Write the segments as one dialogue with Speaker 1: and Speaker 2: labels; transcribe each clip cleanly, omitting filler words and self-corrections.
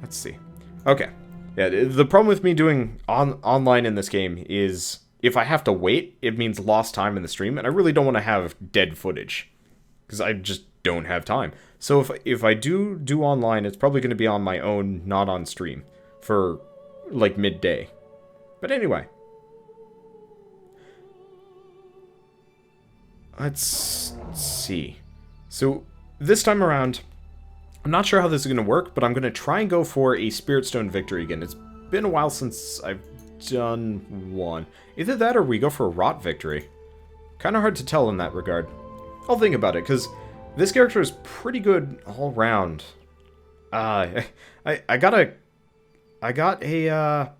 Speaker 1: Let's see. Okay. Yeah, the problem with me doing online in this game is if I have to wait, it means lost time in the stream, and I really don't want to have dead footage because I just don't have time. So if I do online, it's probably going to be on my own, not on stream for like midday. But anyway, let's see. So this time around, I'm not sure how this is going to work, but I'm going to try and go for a Spirit Stone victory again. It's been a while since I've done one. Either that or we go for a Rot victory. Kind of hard to tell in that regard. I'll think about it, because this character is pretty good all round. I got a...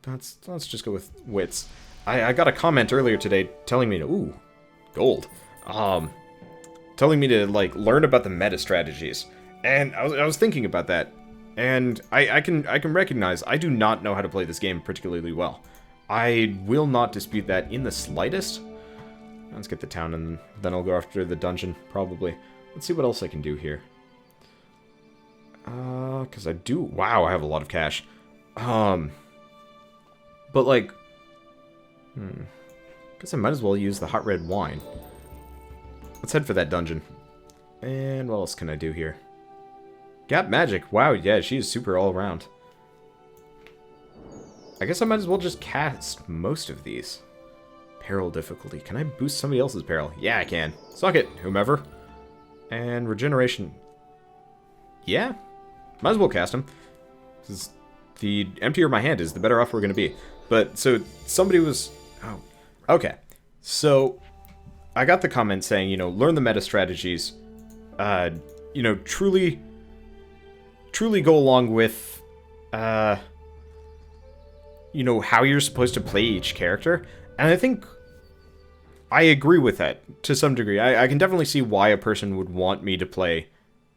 Speaker 1: let's just go with wits. I got a comment earlier today telling me to... Ooh, gold. Telling me to, like, learn about the meta strategies. And I was thinking about that, and I can recognize I do not know how to play this game particularly well. I will not dispute that in the slightest. Let's get the town, and then I'll go after the dungeon, probably. Let's see what else I can do here. Because I do... Wow, I have a lot of cash. But, like... Guess I might as well use the hot red wine. Let's head for that dungeon. And what else can I do here? Gap magic. Wow, yeah, she is super all around. I guess I might as well just cast most of these. Peril difficulty. Can I boost somebody else's peril? Yeah, I can. Suck it, whomever. And regeneration. Yeah, might as well cast him. Because the emptier my hand is, the better off we're going to be. But, so, somebody was... Oh, okay. So, I got the comment saying, you know, learn the meta strategies. You know, truly go along with, you know, how you're supposed to play each character. And I think I agree with that to some degree. I can definitely see why a person would want me to play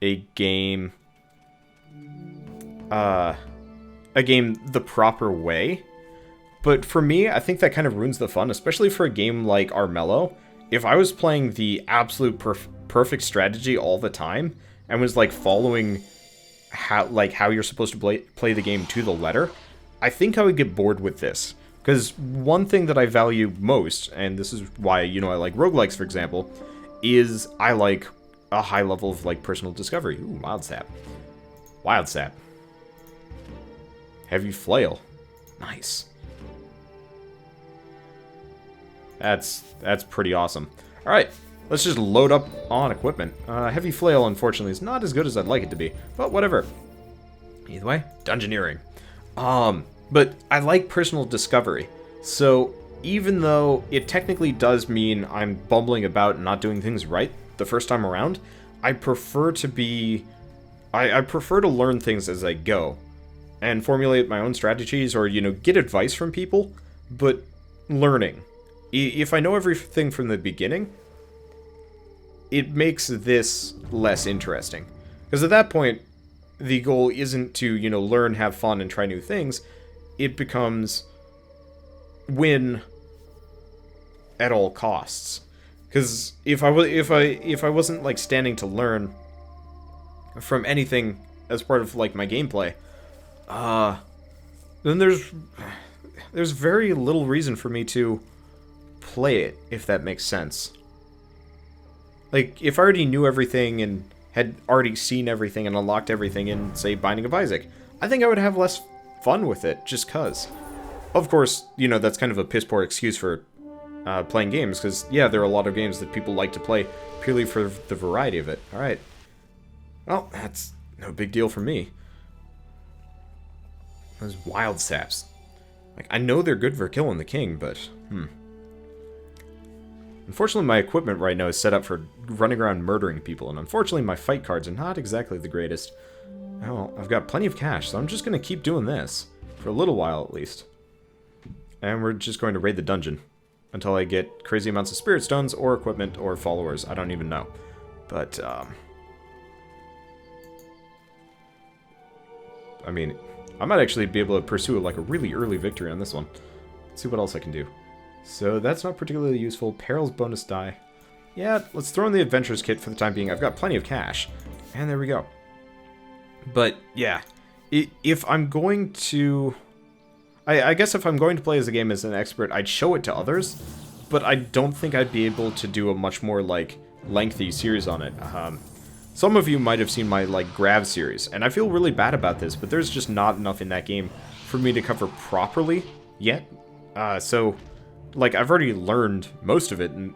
Speaker 1: a game the proper way. But for me, I think that kind of ruins the fun, especially for a game like Armello. If I was playing the absolute perfect strategy all the time and was like following how you're supposed to play the game to the letter, I think I would get bored with this. Because one thing that I value most, and this is why, you know, I like roguelikes, for example, is I like a high level of, like, personal discovery. Ooh, wild sap. Wild sap. Heavy flail. Nice. That's pretty awesome. Alright, let's just load up on equipment. Heavy flail, unfortunately, is not as good as I'd like it to be, but whatever. Either way, dungeoneering. But I like personal discovery, so even though it technically does mean I'm bumbling about and not doing things right the first time around, I prefer to be... I prefer to learn things as I go, and formulate my own strategies, or, you know, get advice from people, but learning. If I know everything from the beginning, it makes this less interesting. Because at that point, the goal isn't to, you know, learn, have fun, and try new things. It becomes win at all costs. Because if I wasn't, like, standing to learn from anything as part of, like, my gameplay, then there's very little reason for me to play it, if that makes sense. Like, if I already knew everything and had already seen everything and unlocked everything in, say, Binding of Isaac, I think I would have less fun with it, just cuz. Of course, you know, that's kind of a piss-poor excuse for playing games, because, yeah, there are a lot of games that people like to play purely for the variety of it. Alright. Well, that's no big deal for me. Those wild saps. Like, I know they're good for killing the king, but, Unfortunately, my equipment right now is set up for running around murdering people, and unfortunately, my fight cards are not exactly the greatest. Well, I've got plenty of cash, so I'm just going to keep doing this. For a little while, at least. And we're just going to raid the dungeon. Until I get crazy amounts of spirit stones, or equipment, or followers. I don't even know. But, I mean, I might actually be able to pursue, like, a really early victory on this one. Let's see what else I can do. So, that's not particularly useful. Peril's bonus die. Yeah, let's throw in the Adventurer's Kit for the time being. I've got plenty of cash. And there we go. But, yeah. if I'm going to... I guess if I'm going to play as a game as an expert, I'd show it to others, but I don't think I'd be able to do a much more, like, lengthy series on it. Some of you might have seen my, like, Grav series, and I feel really bad about this, but there's just not enough in that game for me to cover properly yet. So, like, I've already learned most of it, and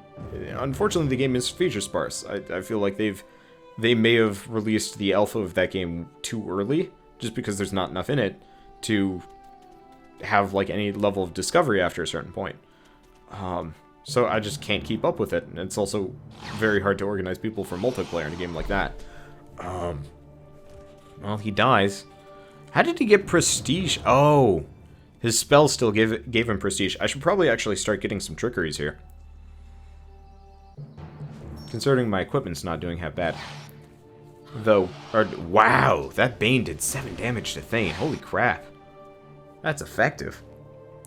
Speaker 1: unfortunately the game is feature sparse. I feel like they may have released the alpha of that game too early, just because there's not enough in it to have, like, any level of discovery after a certain point. So I just can't keep up with it, and it's also very hard to organize people for multiplayer in a game like that. Well, he dies. How did he get prestige? Oh, his spell still gave him prestige. I should probably actually start getting some trickeries here. Considering my equipment's not doing half bad. Though, wow, that Bane did 7 damage to Thane. Holy crap. That's effective.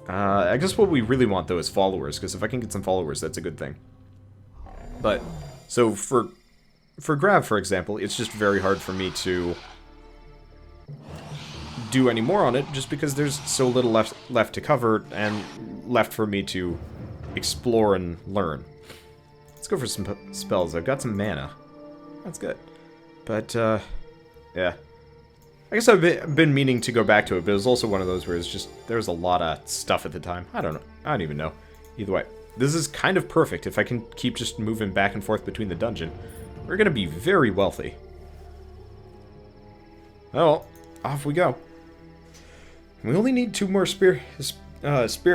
Speaker 1: I guess what we really want, though, is followers, because if I can get some followers, that's a good thing. But, so for Grav, for example, it's just very hard for me to do any more on it, just because there's so little left to cover, and left for me to explore and learn. Let's go for some spells. I've got some mana. That's good. But, yeah. I guess I've been meaning to go back to it, but it was also one of those where it's just, there was a lot of stuff at the time. I don't know. I don't even know. Either way, this is kind of perfect. If I can keep just moving back and forth between the dungeon, we're going to be very wealthy. Oh, off we go. We only need 2 more spirit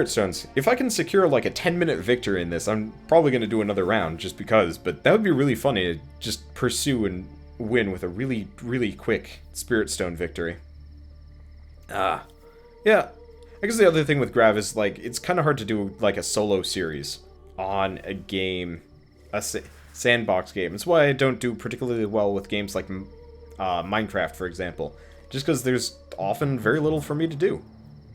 Speaker 1: stones. If I can secure like a 10-minute victory in this, I'm probably going to do another round just because, but that would be really funny to just pursue and win with a really, really quick Spirit Stone victory. Yeah. I guess the other thing with Grav is, like, it's kind of hard to do, like, a solo series on a game, a sandbox game. That's why I don't do particularly well with games like Minecraft, for example. Just because there's often very little for me to do,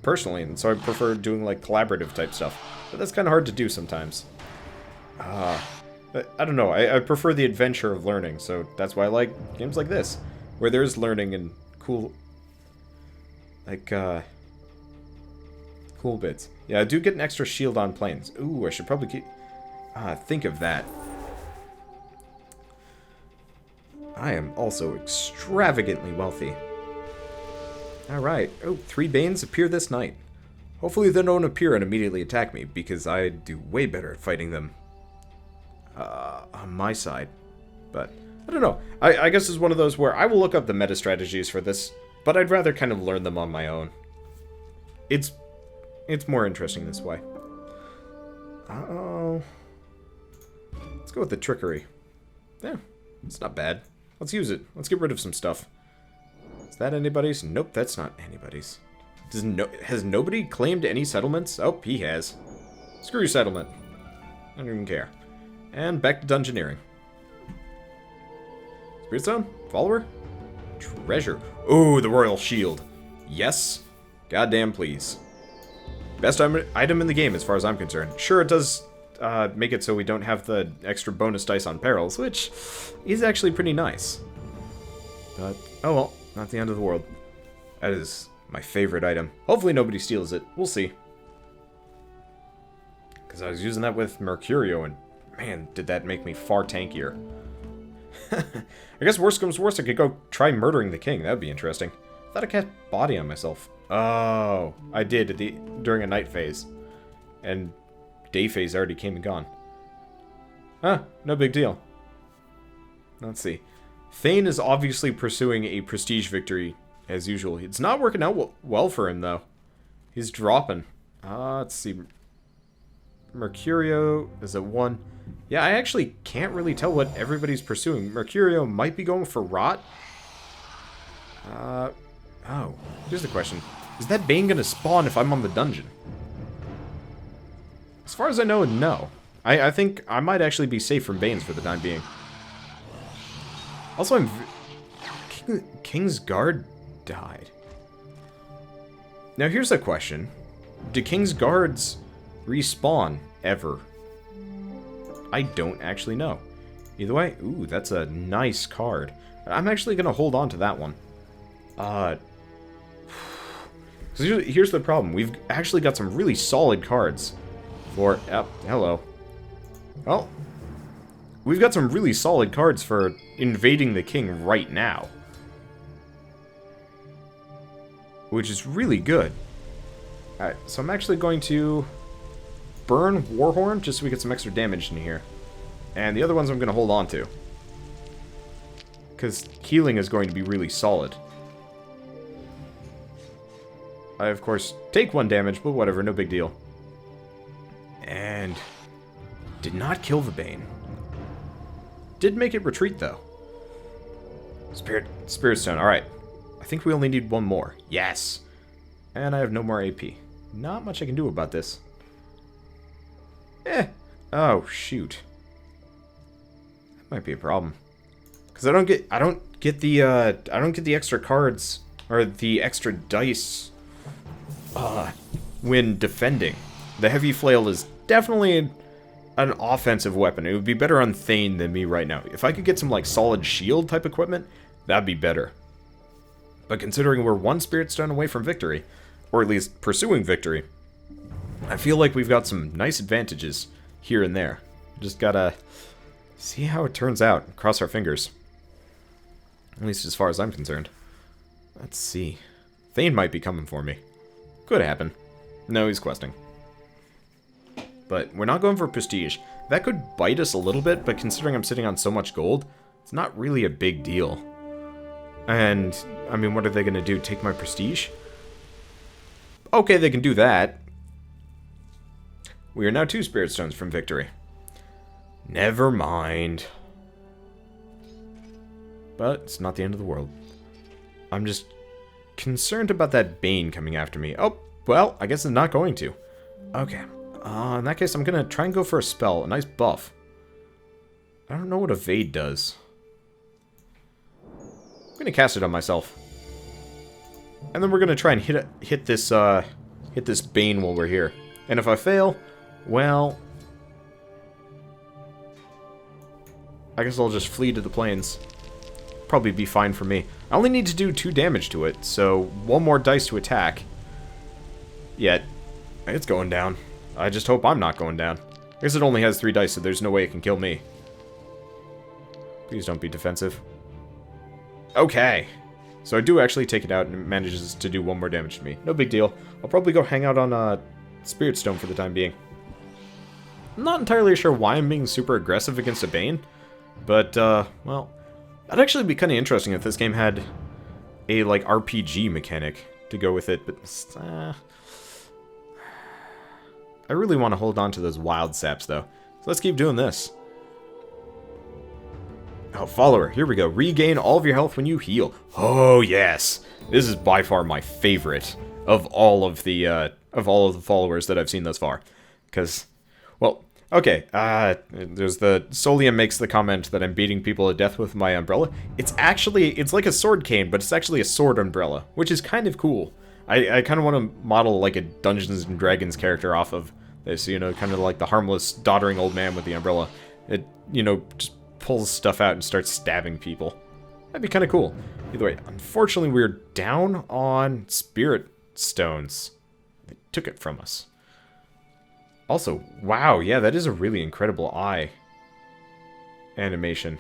Speaker 1: personally, and so I prefer doing, like, collaborative type stuff. But that's kind of hard to do sometimes. But I don't know, I prefer the adventure of learning, so that's why I like games like this, where there's learning and cool, like, cool bits. Yeah, I do get an extra shield on planes. Ooh, I should probably think of that. I am also extravagantly wealthy. Alright, oh, 3 Banes appear this night. Hopefully they don't appear and immediately attack me, because I do way better at fighting them on my side. But, I don't know. I guess it's one of those where I will look up the meta strategies for this, but I'd rather kind of learn them on my own. It's more interesting this way. Uh-oh. Let's go with the trickery. Yeah, it's not bad. Let's use it. Let's get rid of some stuff. Is that anybody's? Nope, that's not anybody's. Has nobody claimed any settlements? Oh, he has. Screw your settlement. I don't even care. And back to dungeoneering. Spirit Stone? Follower? Treasure. Oh, the Royal Shield. Yes. Goddamn please. Best item in the game as far as I'm concerned. Sure, it does make it so we don't have the extra bonus dice on perils, which is actually pretty nice. But, oh well, not the end of the world. That is my favorite item. Hopefully nobody steals it. We'll see. Because I was using that with Mercurio, and man, did that make me far tankier. I guess worst comes worst, I could go try murdering the king. That would be interesting. I thought I cast body on myself. Oh, I did during a night phase. And day phase already came and gone. Huh, no big deal. Let's see. Thane is obviously pursuing a prestige victory, as usual. It's not working out well for him, though. He's dropping. Let's see. Mercurio is at 1. Yeah, I actually can't really tell what everybody's pursuing. Mercurio might be going for Rot. Oh, here's the question. Is that Bane gonna spawn if I'm on the dungeon? As far as I know, no. I think I might actually be safe from Banes for the time being. Also, King's Guard died. Now, here's a question. Do King's Guards respawn ever? I don't actually know. Either way, ooh, that's a nice card. I'm actually going to hold on to that one. Because here's the problem. We've actually got some really solid cards for... hello. Well, we've got some really solid cards for invading the king right now. Which is really good. Alright, so I'm actually going to burn Warhorn just so we get some extra damage in here. And the other ones I'm going to hold on to. Because healing is going to be really solid. I, of course, take 1 damage, but whatever, no big deal. And did not kill the Bane. Did make it retreat, though. Spirit Stone, alright. I think we only need 1 more. Yes! And I have no more AP. Not much I can do about this. Oh, shoot. That might be a problem. Because I don't get the extra cards, or the extra dice, when defending. The heavy flail is definitely an offensive weapon. It would be better on Thane than me right now. If I could get some, like, solid shield type equipment, that'd be better. But considering we're 1 Spirit Stone away from victory, or at least pursuing victory, I feel like we've got some nice advantages here and there. Just gotta see how it turns out. Cross our fingers. At least as far as I'm concerned. Let's see. Thane might be coming for me. Could happen. No, he's questing. But we're not going for prestige. That could bite us a little bit, but considering I'm sitting on so much gold, it's not really a big deal. And, I mean, what are they going to do? Take my prestige? Okay, they can do that. We are now 2 Spirit Stones from victory. Never mind. But it's not the end of the world. I'm just concerned about that Bane coming after me. Oh, well, I guess it's not going to. Okay. In that case, I'm going to try and go for a spell. A nice buff. I don't know what Evade does. I'm going to cast it on myself. And then we're going to try and hit this Bane while we're here. And if I fail, well, I guess I'll just flee to the plains. Probably be fine for me. I only need to do 2 damage to it, so 1 more dice to attack. Yet, it's going down. I just hope I'm not going down. I guess it only has 3 dice, so there's no way it can kill me. Please don't be defensive. Okay. So I do actually take it out, and it manages to do 1 more damage to me. No big deal. I'll probably go hang out on Spirit Stone for the time being. I'm not entirely sure why I'm being super aggressive against a Bane. But, well, that'd actually be kind of interesting if this game had a, like, RPG mechanic to go with it. But, I really want to hold on to those wild saps, though. So let's keep doing this. Oh, follower, here we go. Regain all of your health when you heal. Oh, yes. This is by far my favorite of all of the followers that I've seen thus far. Because, well, okay, there's the... Solium makes the comment that I'm beating people to death with my umbrella. It's like a sword cane, but it's actually a sword umbrella, which is kind of cool. I kind of want to model, like, a Dungeons & Dragons character off of this, you know, kind of like the harmless, doddering old man with the umbrella. It, you know, just pulls stuff out and starts stabbing people. That'd be kind of cool. Either way, unfortunately, we're down on Spirit Stones. They took it from us. Also, wow, yeah, that is a really incredible eye animation.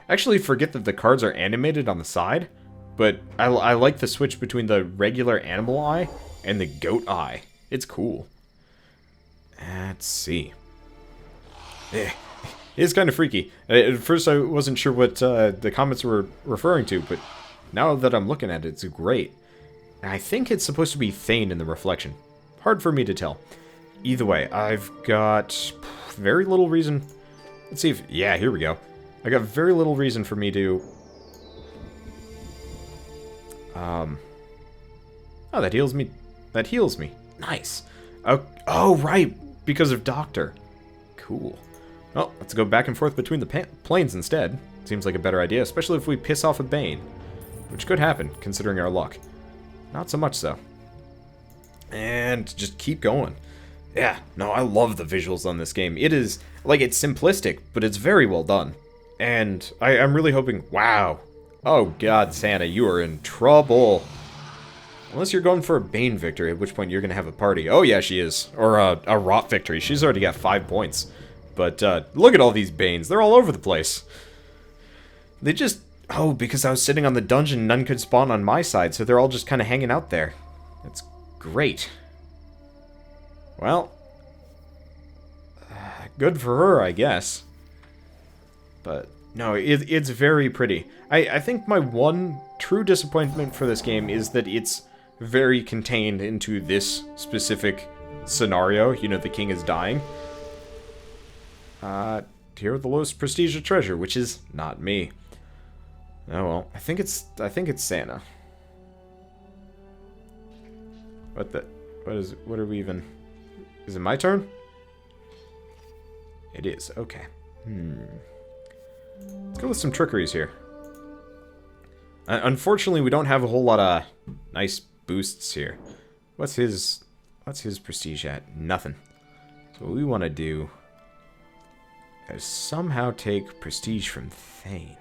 Speaker 1: Actually, forget that the cards are animated on the side, but I like the switch between the regular animal eye and the goat eye. It's cool. Let's see. It's kind of freaky. At first, I wasn't sure what the comments were referring to, but now that I'm looking at it, it's great. I think it's supposed to be Thane in the reflection. Hard for me to tell. Either way, I've got very little reason... Let's see if... Yeah, here we go. I got very little reason for me to... Oh, that heals me. That heals me. Nice. Oh, right. Because of Doctor. Cool. Well, let's go back and forth between the planes instead. Seems like a better idea, especially if we piss off a Bane. Which could happen, considering our luck. Not so much so. And just keep going. Yeah, no, I love the visuals on this game. It is, like, it's simplistic, but it's very well done. And I'm really hoping... Wow. Oh, God, Santa, you are in trouble. Unless you're going for a Bane victory, at which point you're going to have a party. Oh, yeah, she is. Or a Rot victory. She's already got 5 points. But look at all these Banes. They're all over the place. They just... Oh, because I was sitting on the dungeon, none could spawn on my side, so they're all just kind of hanging out there. That's great. Well... good for her, I guess. But, no, it's very pretty. I think my one true disappointment for this game is that it's very contained into this specific scenario. You know, the king is dying. Here with the lowest prestige of treasure, which is not me. Oh well, I think it's Santa. What are we even... Is it my turn? It is, okay. Let's go with some trickeries here. Unfortunately, we don't have a whole lot of nice boosts here. What's his prestige at? Nothing. So what we want to do is somehow take prestige from Thane.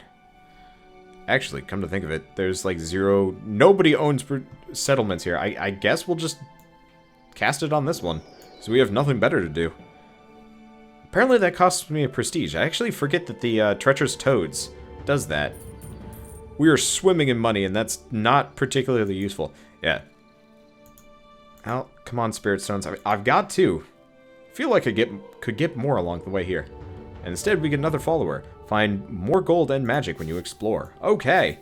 Speaker 1: Actually, come to think of it, there's like 0... Nobody owns settlements here. I guess we'll just cast it on this one, so we have nothing better to do. Apparently that costs me a prestige. I actually forget that the Treacherous Toads does that. We are swimming in money, and that's not particularly useful. Yeah. Well, come on, Spirit Stones. I've got 2. I feel like I could get more along the way here. And instead, we get another follower. Find more gold and magic when you explore. Okay.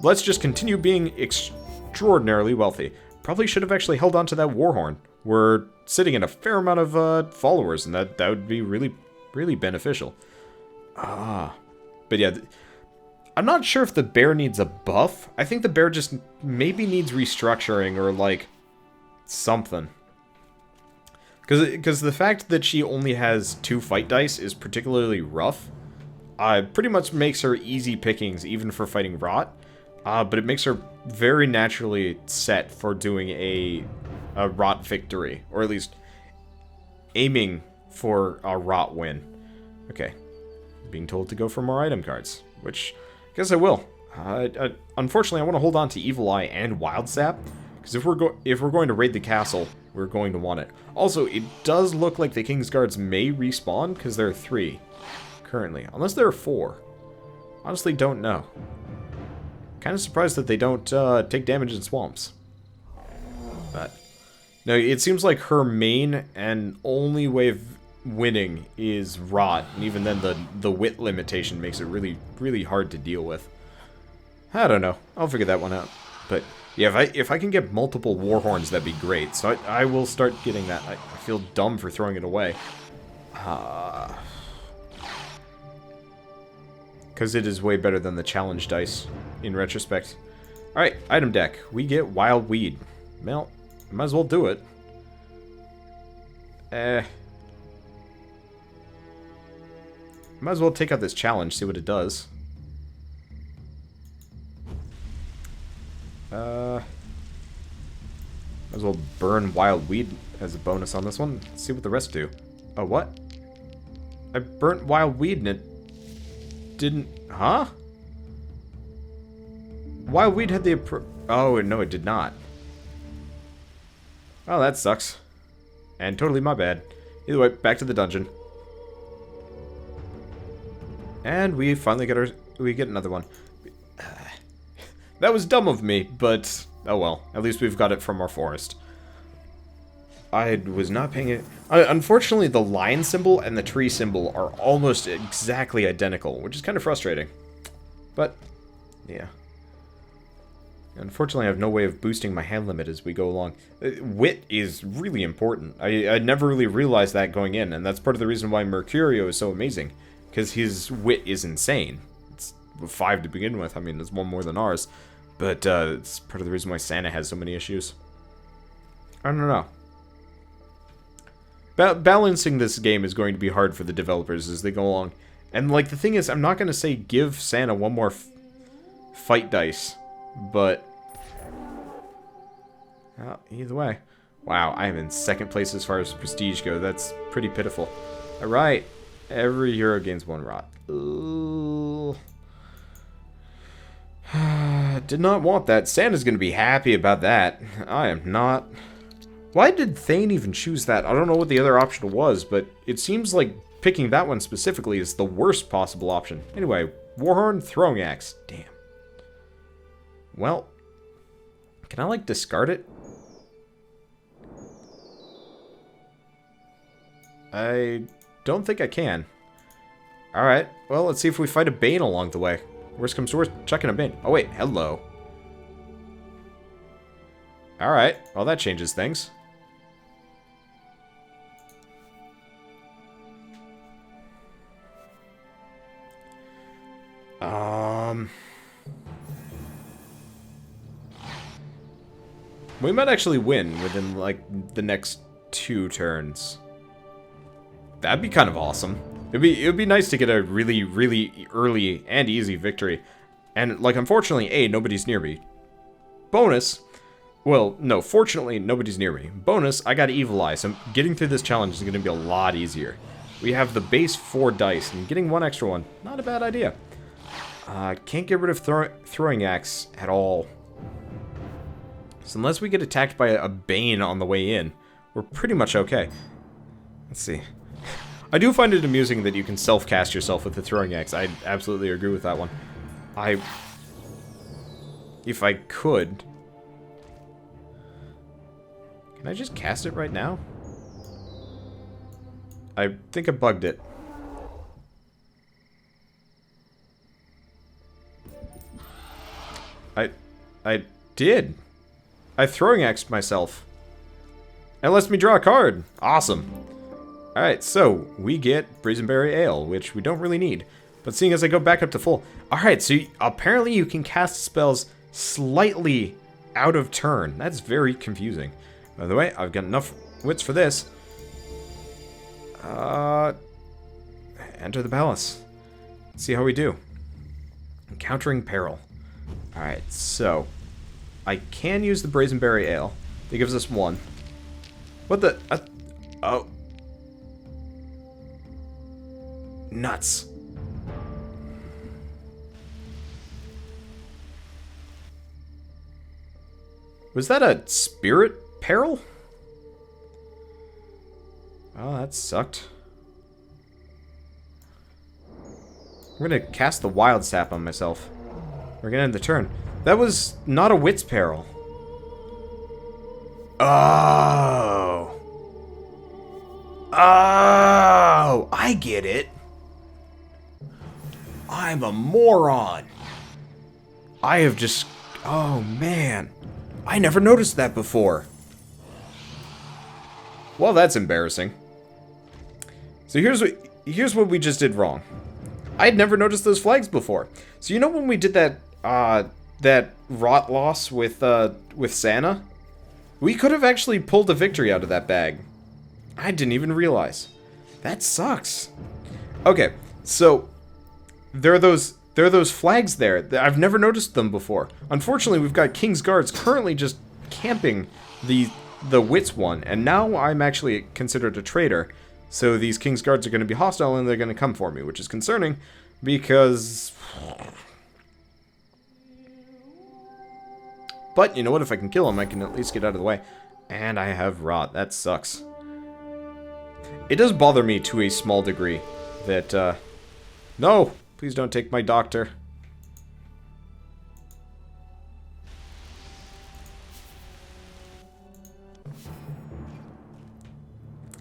Speaker 1: Let's just continue being extraordinarily wealthy. Probably should have actually held on to that Warhorn. We're sitting in a fair amount of followers, and that would be really, really beneficial. But yeah, I'm not sure if the bear needs a buff. I think the bear just maybe needs restructuring or, like, something. Because the fact that she only has 2 fight dice is particularly rough. Pretty much makes her easy pickings, even for fighting Rot. But it makes her very naturally set for doing a Rot victory. Or at least aiming for a Rot win. Okay. Being told to go for more item cards. Which, I guess I will. Unfortunately, I want to hold on to Evil Eye and Wild Sap. Because if we're going to raid the castle, we're going to want it. Also, it does look like the King's Guards may respawn, because there are 3 currently. Unless there are 4. Honestly, don't know. Kind of surprised that they don't take damage in swamps. But, no, it seems like her main and only way of winning is Rot. And even then, the wit limitation makes it really, really hard to deal with. I don't know. I'll figure that one out. But... yeah, if I can get multiple Warhorns, that'd be great. So I will start getting that. I feel dumb for throwing it away. Because it is way better than the challenge dice, in retrospect. Alright, item deck. We get Wild Weed. Well, might as well do it. Might as well take out this challenge, see what it does. Might as well burn Wild Weed as a bonus on this one. Let's see what the rest do. Oh, what? I burnt Wild Weed and it didn't... Huh? Wild Weed had the... Oh, no, it did not. Oh, that sucks. And totally my bad. Either way, back to the dungeon. And we finally get we get another one. That was dumb of me, but oh well. At least we've got it from our forest. I was not paying it. Unfortunately, the lion symbol and the tree symbol are almost exactly identical, which is kind of frustrating. But, yeah. Unfortunately, I have no way of boosting my hand limit as we go along. Wit is really important. I never really realized that going in, and that's part of the reason why Mercurio is so amazing. Because his wit is insane. It's 5 to begin with. I mean, it's 1 more than ours. But it's part of the reason why Santa has so many issues. I don't know. Balancing this game is going to be hard for the developers as they go along. And, like, the thing is, I'm not going to say give Santa 1 more fight dice. But... well, either way. Wow, I am in 2nd place as far as prestige go. That's pretty pitiful. Alright. Every hero gains 1 rot. did not want that. Santa's gonna be happy about that. I am not. Why did Thane even choose that? I don't know what the other option was, but it seems like picking that one specifically is the worst possible option. Anyway, Warhorn, Throwing Axe. Damn. Well, can I, like, discard it? I don't think I can. Alright, well, let's see if we fight a Bane along the way. Worst comes to worst, chucking a Bane. Oh, wait, hello. Alright, well, that changes things. We might actually win within, like, the next 2 turns. That'd be kind of awesome. It'd be nice to get a really, really early and easy victory. And, like, unfortunately, A, nobody's near me. Bonus, well, no, fortunately, nobody's near me. Bonus, I got Evil Eye, so getting through this challenge is going to be a lot easier. We have the base 4 dice, and getting 1 extra one, not a bad idea. Can't get rid of Throwing Axe at all. So unless we get attacked by a Bane on the way in, we're pretty much okay. Let's see. I do find it amusing that you can self-cast yourself with the Throwing Axe. I absolutely agree with that one. If I could... Can I just cast it right now? I think I bugged it. I did. I Throwing Axed myself. And lets me draw a card. Awesome. Alright, so we get Brazenberry Ale, which we don't really need. But seeing as I go back up to full... Alright, so apparently you can cast spells slightly out of turn. That's very confusing. By the way, I've got enough wits for this. Enter the palace. Let's see how we do. Encountering peril. Alright, so... I can use the Brazenberry Ale. That gives us 1. What the... oh. Nuts. Was that a spirit peril? Oh, that sucked. I'm gonna cast the Wild Sap on myself. We're gonna end the turn. That was not a Wit's Peril. Oh. Oh, I get it. I'm a moron. I have just... Oh, man. I never noticed that before. Well, that's embarrassing. So here's what we just did wrong. I had never noticed those flags before. So you know when we did that that rot loss with Santa? We could have actually pulled a victory out of that bag. I didn't even realize. That sucks. Okay, so there are those flags there. I've never noticed them before. Unfortunately, we've got King's Guards currently just camping the Wits one, and now I'm actually considered a traitor. So these King's Guards are going to be hostile and they're going to come for me, which is concerning because... But, you know what, if I can kill him, I can at least get out of the way. And I have rot. That sucks. It does bother me to a small degree that, No! Please don't take my doctor.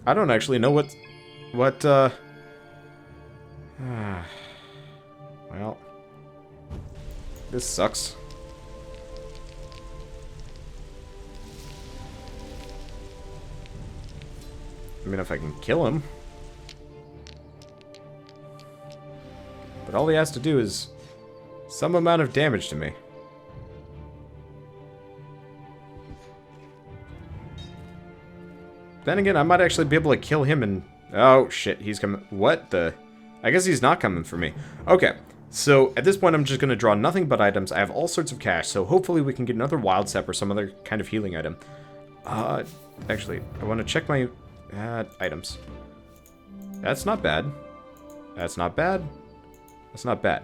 Speaker 1: I don't actually know what, well... This sucks. I mean, if I can kill him. But all he has to do is some amount of damage to me. Then again, I might actually be able to kill him and... Oh, shit, he's coming... What the... I guess he's not coming for me. Okay, so at this point, I'm just going to draw nothing but items. I have all sorts of cash, so hopefully we can get another Wild Sap or some other kind of healing item. Actually, I want to check my... items. That's not bad. That's not bad. That's not bad.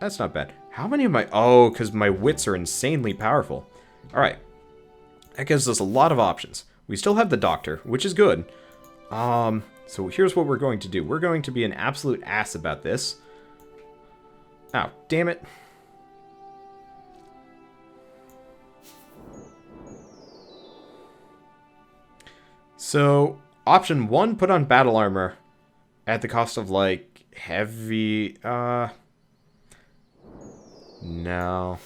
Speaker 1: That's not bad. How many of my... Oh, because my wits are insanely powerful. Alright. That gives us a lot of options. We still have the doctor, which is good. So here's what we're going to do. We're going to be an absolute ass about this. Oh, damn it. So, option 1, put on battle armor at the cost of, like, heavy, no.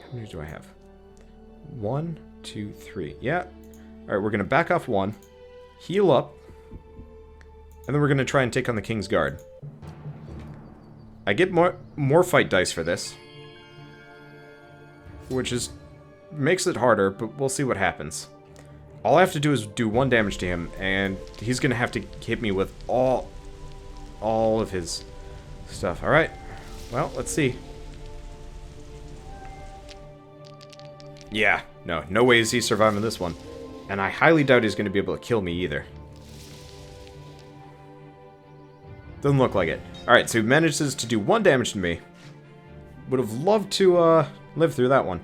Speaker 1: How many do I have? 1, 2, 3. Yeah. Alright, we're going to back off 1, heal up, and then we're going to try and take on the King's Guard. I get more fight dice for this, which is makes it harder, but we'll see what happens. All I have to do is do 1 damage to him, and he's going to have to hit me with all of his stuff. Alright, well, let's see. Yeah, no way is he surviving this one. And I highly doubt he's going to be able to kill me either. Doesn't look like it. Alright, so he manages to do 1 damage to me. Would have loved to live through that one.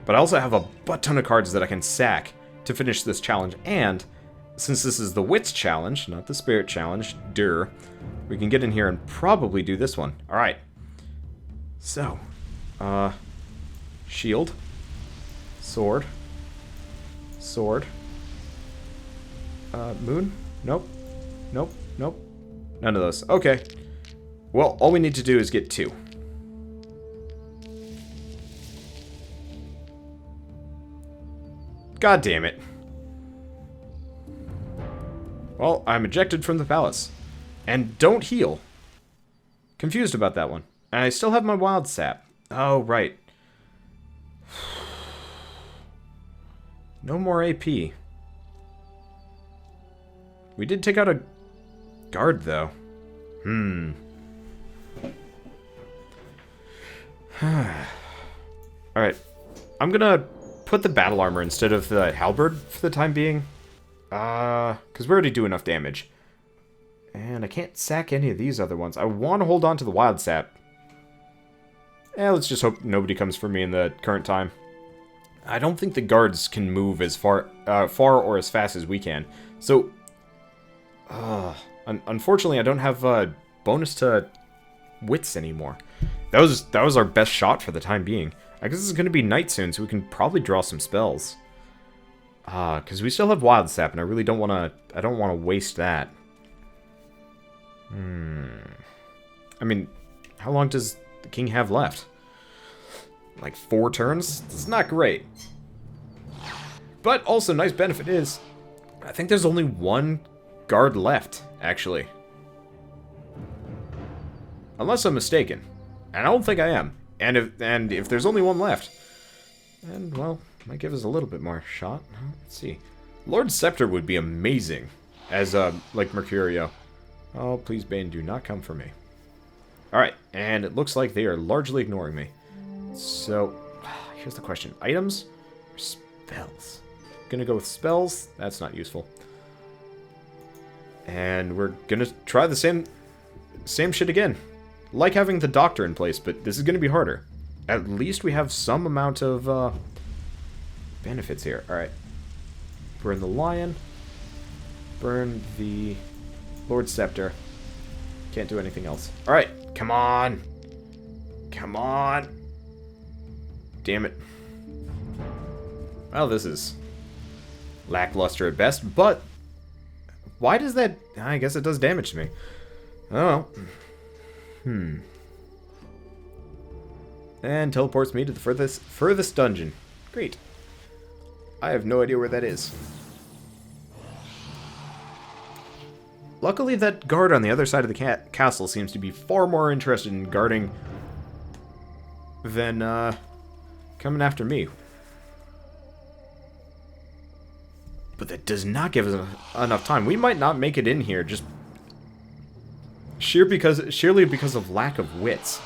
Speaker 1: But I also have a butt ton of cards that I can sack to finish this challenge. And since this is the Wits challenge, not the Spirit challenge, we can get in here and probably do this one. Alright. So, shield. Sword. Sword. Moon? Nope. Nope. Nope. None of those. Okay. Well, all we need to do is get 2. God damn it. Well, I'm ejected from the palace. And don't heal. Confused about that one. And I still have my wild sap. Oh, right. No more AP. We did take out a guard, though. Alright. I'm gonna put the battle armor instead of the halberd for the time being. Because we already do enough damage. And I can't sack any of these other ones. I want to hold on to the wild sap. Let's just hope nobody comes for me in the current time. I don't think the guards can move as far or as fast as we can. So, unfortunately, I don't have a bonus to wits anymore. That was our best shot for the time being. I guess it's going to be night soon, so we can probably draw some spells. Because we still have wild sap, and I really don't want to. I don't want to waste that. I mean, how long does the king have left? Like 4 turns? That's not great. But also, nice benefit is, I think there's only 1 guard left, actually. Unless I'm mistaken. And I don't think I am. And if there's only 1 left, then, well, might give us a little bit more shot. Let's see. Lord Scepter would be amazing as, like, Mercurio. Oh, please, Bane, do not come for me. Alright, and it looks like they are largely ignoring me. So, here's the question. Items or spells? Gonna go with spells. That's not useful. And we're gonna try the same shit again. Like having the doctor in place, but this is gonna be harder. At least we have some amount of benefits here. Alright. Burn the lion. Burn the Lord Scepter. Can't do anything else. Alright, come on. Come on. Damn it. Well, this is lackluster at best, but why does that... I guess it does damage to me. Oh. And teleports me to the furthest dungeon. Great. I have no idea where that is. Luckily, that guard on the other side of the castle seems to be far more interested in guarding than coming after me. But that does not give us enough time. We might not make it in here just sheerly because of lack of wits.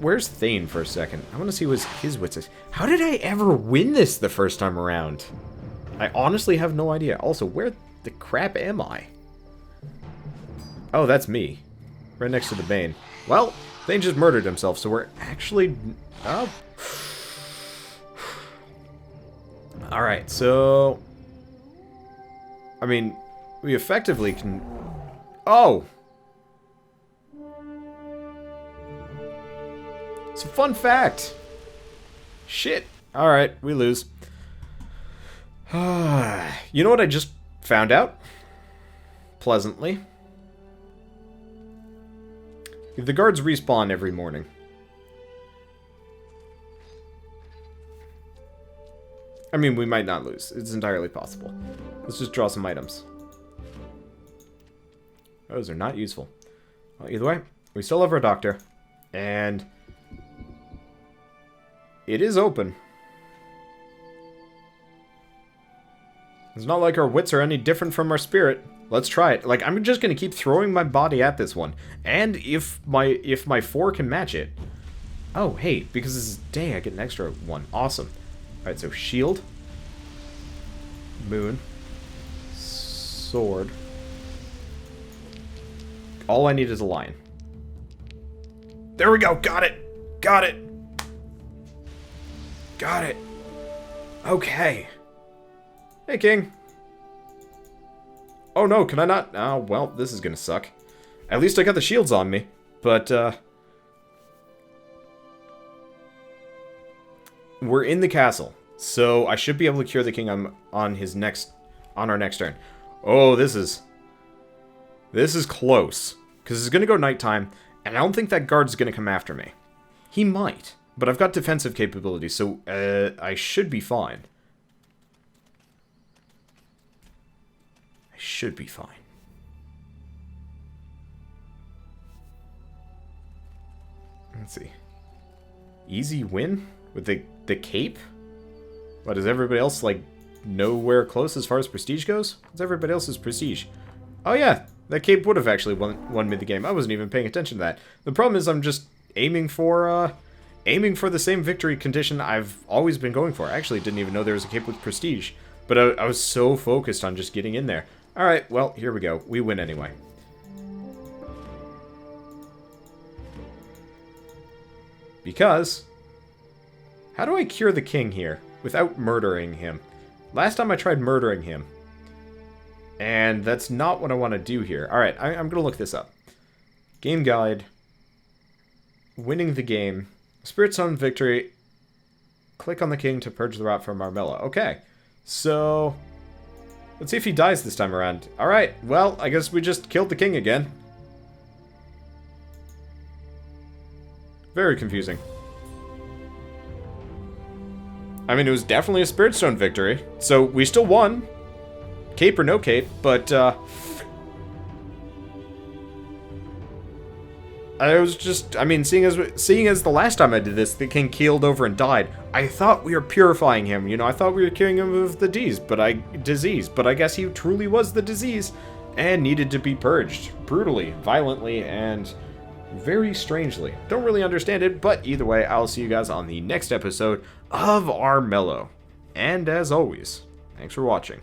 Speaker 1: Where's Thane for a second? I want to see what his wits is. How did I ever win this the first time around? I honestly have no idea. Also, where the crap am I? Oh, that's me. Right next to the Bane. Well, Thane just murdered himself, so we're actually... Oh. Alright, so... I mean, we effectively can... Oh! It's a fun fact! Shit. Alright, we lose. You know what I just found out? Pleasantly. The guards respawn every morning. I mean, we might not lose. It's entirely possible. Let's just draw some items. Those are not useful. Well, either way, we still have our doctor. And... it is open. It's not like our wits are any different from our spirit. Let's try it. Like, I'm just gonna keep throwing my body at this one. And if my 4 can match it... Oh, hey, because this is day, I get an extra one. Awesome. Alright, so shield. Moon. Sword. All I need is a lion. There we go! Got it! Got it! Got it! Okay. Hey, King. Oh no, can I not? Oh, well, this is gonna suck. At least I got the shields on me. But, we're in the castle. So, I should be able to cure the king on our next turn. Oh, this is close. Because it's gonna go nighttime, and I don't think that guard's gonna come after me. He might. But I've got defensive capabilities, so, I should be fine. I should be fine. Let's see. Easy win? With the cape? What, is everybody else, like, nowhere close as far as prestige goes? What's everybody else's prestige? Oh yeah, that cape would have actually won me the game. I wasn't even paying attention to that. The problem is I'm just aiming for the same victory condition I've always been going for. I actually didn't even know there was a cape with prestige. But I was so focused on just getting in there. Alright, well, here we go. We win anyway. Because... how do I cure the king here without murdering him? Last time I tried murdering him. And that's not what I want to do here. Alright, I'm going to look this up. Game guide. Winning the game. Spirit Stone victory. Click on the king to purge the rot from Armello. Okay. So... let's see if he dies this time around. Alright, well, I guess we just killed the king again. Very confusing. I mean, it was definitely a Spirit Stone victory. So, we still won. Cape or no cape, but, I was just, I mean, seeing as the last time I did this, the king keeled over and died, I thought we were purifying him, you know, I thought we were curing him of the disease, but I guess he truly was the disease, and needed to be purged, brutally, violently, and very strangely. Don't really understand it, but either way, I'll see you guys on the next episode of Armello. And as always, thanks for watching.